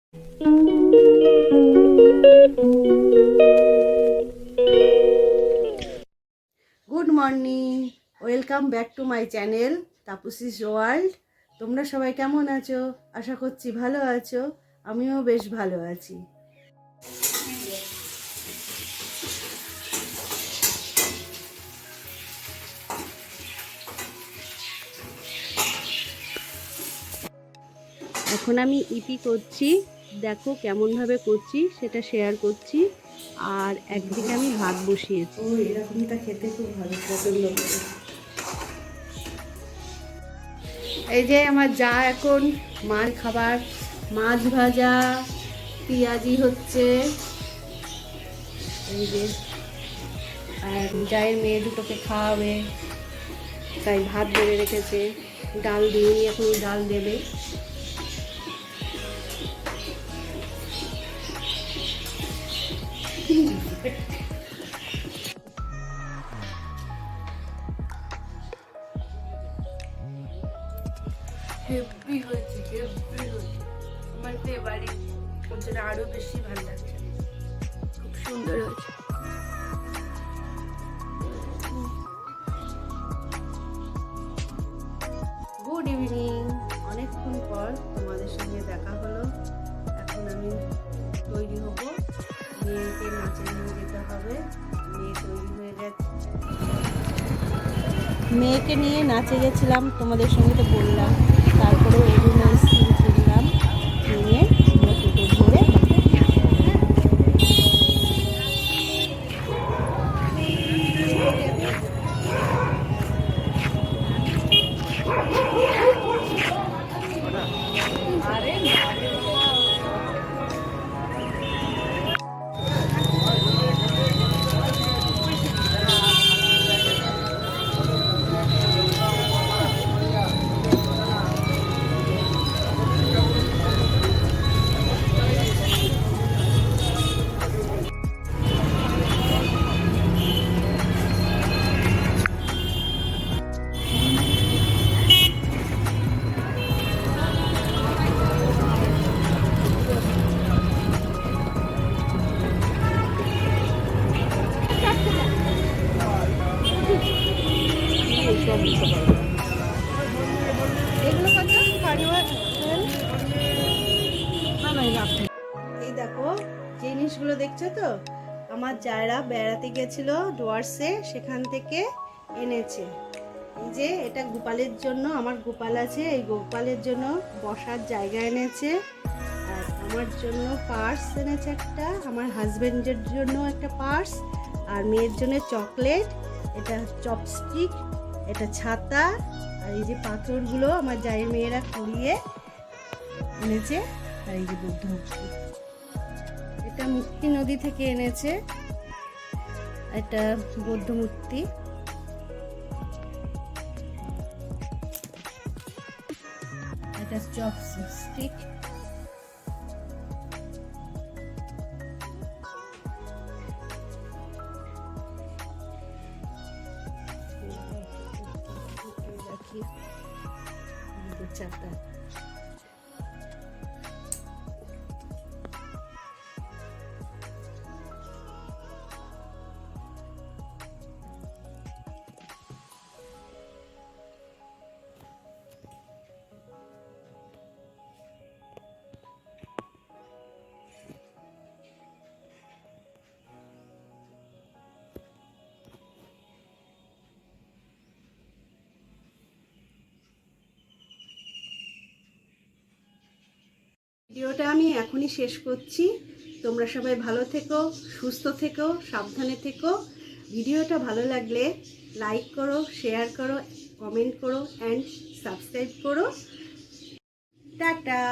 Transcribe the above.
Good morning, welcome back to my channel Tapasi's world. তোমরা সবাই কেমন আছো? আশা করছি ভালো আছো। আমিও বেশ ভালো আছি। এখন আমি ইপি করছি, দেখো কেমনভাবে করছি সেটা শেয়ার করছি। আর একদিকে আমি ভাত বসিয়েছি। এরকমটা খেতে খুব ভালো পছন্দ করে। এই যে আমার যা এখন মার খাবার, মাছ ভাজা, পেঁয়াজি হচ্ছে। এই যে আর জায়ের মেয়ে দুটোকে খাওয়াবে, তাই ভাত বেড়ে রেখেছে। ডাল দিয়ে এখন ডাল দেবে। হেভি হয়েছে, হেভি হয়েছে। আমার তো এবারে ওর জন্য আরো বেশি ভালো লাগছে, খুব সুন্দর হয়েছে। গুড ইভিনিং, অনেকক্ষণ পর তোমাদের সঙ্গে দেখা হলো। এখন আমি তৈরি হব, মেয়েকে নাচে নিয়ে যেতে হবে। মেয়ে তৈরি হয়ে গেছে, মেয়েকে নিয়ে নাচে গেছিলাম, তোমাদের সঙ্গে তো বললাম। তারপরে অরুণা স্কিন কিনলাম, কিনে আমরা টোটো ধরে এই দেখো জিনিসগুলো দেখছো তো, আমার যারা বেড়াতে গেছিল ডুয়ার্সে, সেখান থেকে এনেছে। এই যে এটা গোপালের জন্য, আমার গোপাল আছে, এই গোপালের জন্য বসার জায়গা এনেছে। আর আমার জন্য পার্স এনেছে একটা, আমার হাজবেন্ডের জন্য একটা পার্স, আর মেয়ের জন্য চকলেট, এটা চপস্টিক, এটা ছাতা, আর এই যে পাথরগুলো আমার জায়ের মেয়েরা কুড়িয়ে এনেছে। আর এই যে বুদ্ধ মূর্তি, এটা মুক্তি নদী থেকে এনেছে, এটা বৌদ্ধ মূর্তি। এটা চপস্টিক, রাখি চারটা। ভিডিওটা আমি এখনই শেষ করছি। তোমরা সবাই ভালো থেকো, সুস্থ থেকো, সাবধানে থেকো। ভিডিওটা ভালো লাগলে লাইক করো, শেয়ার করো, কমেন্ট করো অ্যান্ড সাবস্ক্রাইব করো। টাটা।